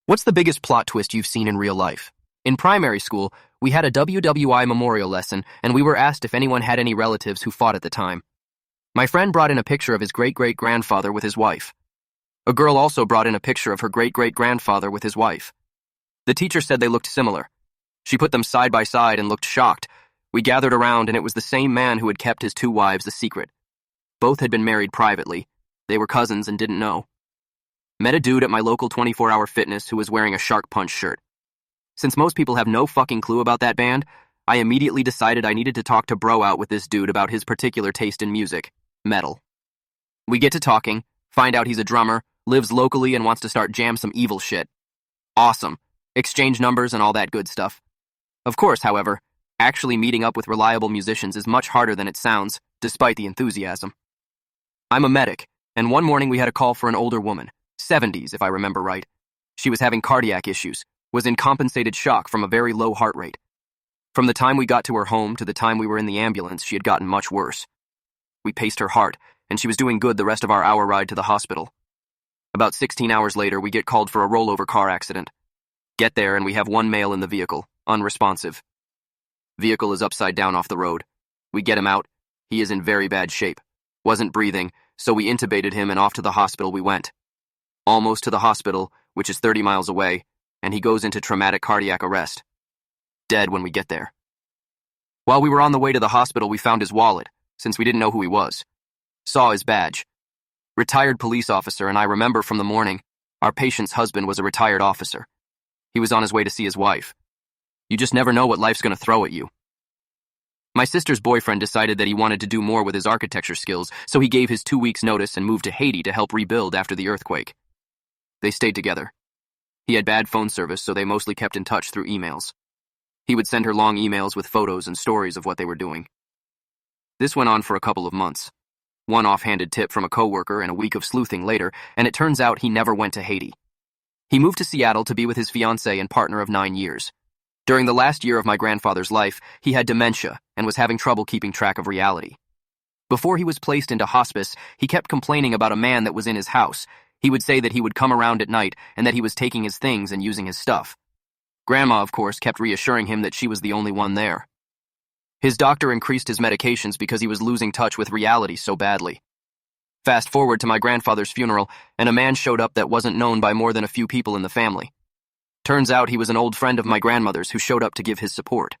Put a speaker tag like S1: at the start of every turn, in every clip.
S1: What's the biggest plot twist you've seen in real life? In primary school, we had a WWI memorial lesson, and we were asked if anyone had any relatives who fought at the time. My friend brought in a picture of his great-great-grandfather with his wife. A girl also brought in a picture of her great-great-grandfather with his wife. The teacher said they looked similar. She put them side by side and looked shocked. We gathered around, and it was the same man who had kept his two wives a secret. Both had been married privately. They were cousins and didn't know. Met a dude at my local 24-hour fitness who was wearing a Shark Punch shirt. Since most people have no fucking clue about that band, I immediately decided I needed to talk to bro out with this dude about his particular taste in music, metal. We get to talking, find out he's a drummer, lives locally and wants to start jam some evil shit. Awesome. Exchange numbers and all that good stuff. Of course, however, actually meeting up with reliable musicians is much harder than it sounds, despite the enthusiasm. I'm a medic, and one morning we had a call for an older woman. 70s, if I remember right. She was having cardiac issues, was in compensated shock from a very low heart rate. From the time we got to her home to the time we were in the ambulance, she had gotten much worse. We paced her heart, and she was doing good the rest of our hour ride to the hospital. About 16 hours later, we get called for a rollover car accident. Get there, and we have one male in the vehicle, unresponsive. Vehicle is upside down off the road. We get him out. He is in very bad shape. Wasn't breathing, so we intubated him and off to the hospital we went. Almost to the hospital, which is 30 miles away, and he goes into traumatic cardiac arrest. Dead when we get there. While we were on the way to the hospital, we found his wallet, since we didn't know who he was. Saw his badge. Retired police officer, and I remember from the morning, our patient's husband was a retired officer. He was on his way to see his wife. You just never know what life's going to throw at you. My sister's boyfriend decided that he wanted to do more with his architecture skills, so he gave his 2 weeks' notice and moved to Haiti to help rebuild after the earthquake. They stayed together. He had bad phone service, so they mostly kept in touch through emails. He would send her long emails with photos and stories of what they were doing. This went on for a couple of months. One offhanded tip from a coworker and a week of sleuthing later, and it turns out he never went to Haiti. He moved to Seattle to be with his fiancée and partner of 9 years. During the last year of my grandfather's life, he had dementia and was having trouble keeping track of reality. Before he was placed into hospice, he kept complaining about a man that was in his house. He would say that he would come around at night and that he was taking his things and using his stuff. Grandma, of course, kept reassuring him that she was the only one there. His doctor increased his medications because he was losing touch with reality so badly. Fast forward to my grandfather's funeral, and a man showed up that wasn't known by more than a few people in the family. Turns out he was an old friend of my grandmother's who showed up to give his support.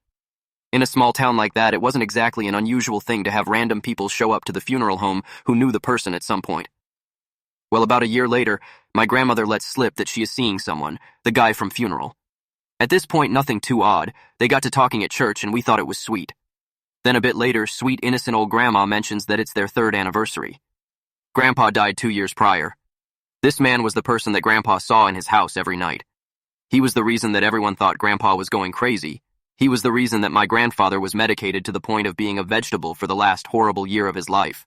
S1: In a small town like that, it wasn't exactly an unusual thing to have random people show up to the funeral home who knew the person at some point. Well, about a year later, my grandmother let slip that she is seeing someone, the guy from funeral. At this point, nothing too odd. They got to talking at church, and we thought it was sweet. Then a bit later, sweet, innocent old grandma mentions that it's their 3rd anniversary. Grandpa died 2 years prior. This man was the person that Grandpa saw in his house every night. He was the reason that everyone thought Grandpa was going crazy. He was the reason that my grandfather was medicated to the point of being a vegetable for the last horrible year of his life.